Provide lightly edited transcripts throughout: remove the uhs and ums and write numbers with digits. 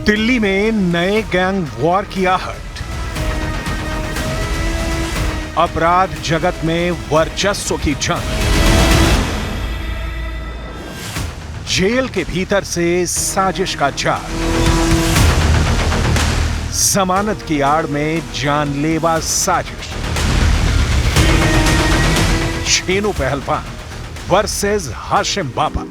दिल्ली में नए gang war की आहट। अपराध जगत में वर्चस्व की जंग। जेल के भीतर से साजिश का जाल। जमानत की आड़ में जानलेवा साजिश। छेनू पहलवान वर्सेस हाशिम बाबा।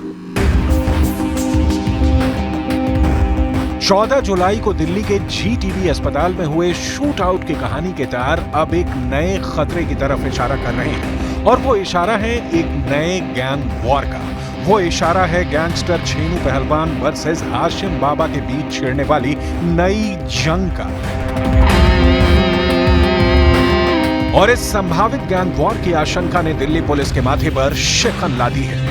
14 जुलाई को दिल्ली के जीटीबी अस्पताल में हुए शूट आउट की कहानी के तार अब एक नए खतरे की तरफ इशारा कर रहे हैं और वो इशारा है एक नए गैंग वॉर का। वो इशारा है गैंगस्टर छेनू पहलवान वर्सेस हाशिम बाबा के बीच छिड़ने वाली नई जंग का। और इस संभावित गैंग वॉर की आशंका ने दिल्ली पुलिस के माथे पर शिकन ला दी है।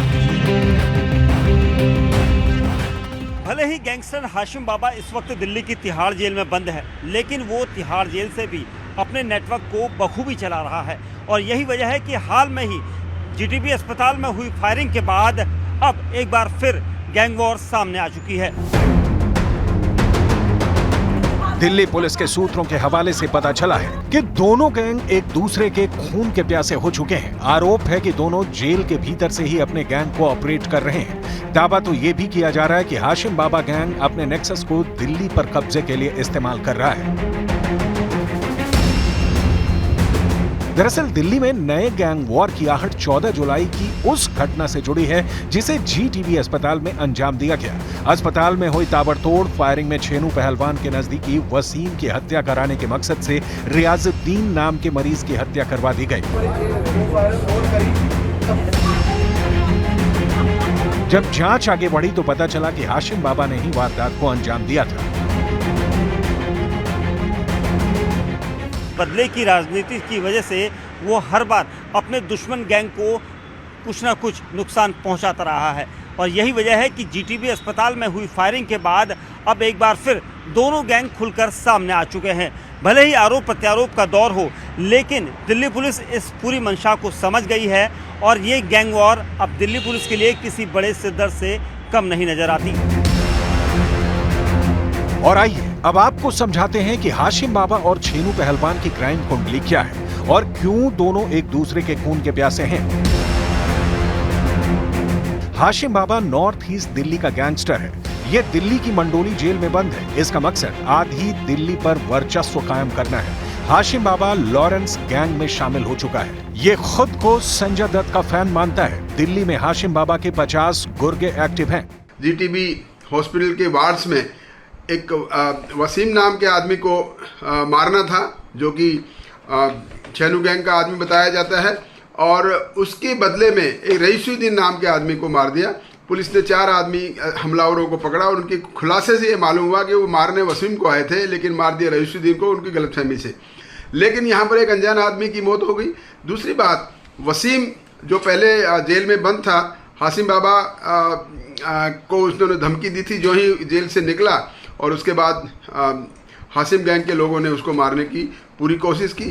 भले ही गैंगस्टर हाशिम बाबा इस वक्त दिल्ली की तिहाड़ जेल में बंद है, लेकिन वो तिहाड़ जेल से भी अपने नेटवर्क को बखूबी चला रहा है। और यही वजह है कि हाल में ही जीटीबी अस्पताल में हुई फायरिंग के बाद अब एक बार फिर गैंग वॉर सामने आ चुकी है। दिल्ली पुलिस के सूत्रों के हवाले से पता चला है कि दोनों गैंग एक दूसरे के खून के प्यासे हो चुके हैं। आरोप है कि दोनों जेल के भीतर से ही अपने गैंग को ऑपरेट कर रहे हैं। दावा तो यह भी किया जा रहा है कि हाशिम बाबा गैंग अपने नेक्सस को दिल्ली पर कब्जे के लिए इस्तेमाल कर रहा है। दरअसल दिल्ली में नए गैंग वॉर की आहट 14 जुलाई की उस घटना से जुड़ी है जिसे जीटीबी अस्पताल में अंजाम दिया गया। अस्पताल में हुई ताबड़तोड़ फायरिंग में छेनू पहलवान के नजदीकी वसीम की हत्या कराने के मकसद से रियाजुद्दीन नाम के मरीज की हत्या करवा दी गई। जब जांच आगे बढ़ी तो पता चला कि हाशिम बाबा ने ही वारदात को अंजाम दिया था। बदले की राजनीति की वजह से वो हर बार अपने दुश्मन गैंग को कुछ ना कुछ नुकसान पहुंचाता रहा है। और यही वजह है कि जीटीबी अस्पताल में हुई फायरिंग के बाद अब एक बार फिर दोनों गैंग खुलकर सामने आ चुके हैं। भले ही आरोप प्रत्यारोप का दौर हो, लेकिन दिल्ली पुलिस इस पूरी मंशा को समझ गई है और ये गैंग वॉर अब दिल्ली पुलिस के लिए किसी बड़े सिरदर्द से कम नहीं नजर आती। और आइए अब आपको समझाते हैं कि हाशिम बाबा और छेनू पहलवान की क्राइम कुंडली क्या है और क्यों दोनों एक दूसरे के खून के प्यासे हैं। हाशिम बाबा नॉर्थ ईस्ट दिल्ली का गैंगस्टर है। ये दिल्ली की मंडोली जेल में बंद है। इसका मकसद आधी दिल्ली पर वर्चस्व कायम करना है। हाशिम बाबा लॉरेंस गैंग में शामिल हो चुका है। ये खुद को संजय दत्त का फैन मानता है। दिल्ली में हाशिम बाबा के 50 गुर्गे एक्टिव हैं। जीटीबी हॉस्पिटल के वार्ड्स में एक वसीम नाम के आदमी को मारना था, जो कि छेनू गैंग का आदमी बताया जाता है, और उसके बदले में एक रईसुद्दीन नाम के आदमी को मार दिया। पुलिस ने 4 आदमी हमलावरों को पकड़ा और उनके खुलासे से ये मालूम हुआ कि वो मारने वसीम को आए थे, लेकिन मार दिया रईसुद्दीन को उनकी गलतफहमी से। लेकिन यहाँ पर एक अनजान आदमी की मौत हो गई। दूसरी बात, वसीम जो पहले जेल में बंद था, हाशिम बाबा को उसने धमकी दी थी जो ही जेल से निकला, और उसके बाद हाशिम गैंग के लोगों ने उसको मारने की पूरी कोशिश की।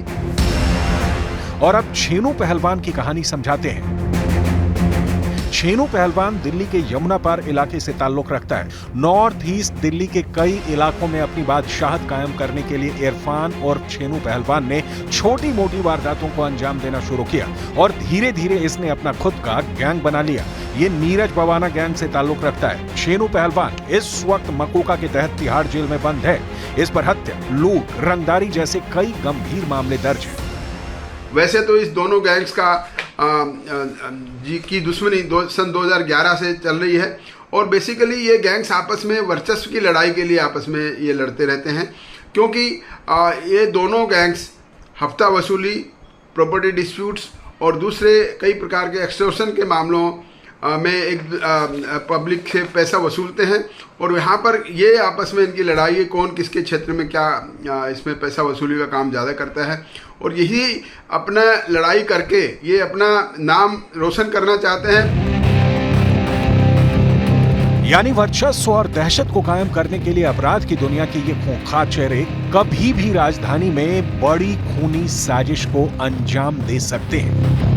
और अब छेनू पहलवान की कहानी समझाते हैं। छेनू पहलवान दिल्ली के यमुना पार इलाके से ताल्लुक रखता है। नॉर्थ ईस्ट दिल्ली के कई इलाकों में अपनी बादशाहत कायम करने के लिए इरफान और छेनू पहलवान ने छोटी मोटी वारदातों को अंजाम देना शुरू किया और धीरे धीरे इसने अपना खुद का गैंग बना लिया। ये नीरज बवाना गैंग से ताल्लुक रखता है। छेनू पहलवान इस वक्त मकोका के तहत तिहाड़ जेल में बंद है। इस पर हत्या, लूट, रंगदारी जैसे कई गंभीर मामले दर्ज हैं। वैसे तो इस दोनों गैंग्स का की दुश्मनी सन 2011 से चल रही है, और बेसिकली ये गैंग्स आपस में वर्चस्व की लड़ाई के लिए आपस में ये लड़ते रहते हैं, क्योंकि ये दोनों गैंग्स हफ्ता वसूली, प्रॉपर्टी डिस्प्यूट्स और दूसरे कई प्रकार के एक्सटॉर्शन के मामलों में एक पब्लिक से पैसा वसूलते हैं। और यहाँ पर ये आपस में इनकी लड़ाई है, कौन किसके क्षेत्र में क्या इसमें पैसा वसूली का काम ज़्यादा करता है, और यही अपना लड़ाई करके ये अपना नाम रोशन करना चाहते हैं। यानी वर्चस्व और दहशत को कायम करने के लिए अपराध की दुनिया के ये खूंखार चेहरे कभी भी राजधानी में बड़ी खूनी साजिश को अंजाम दे सकते हैं।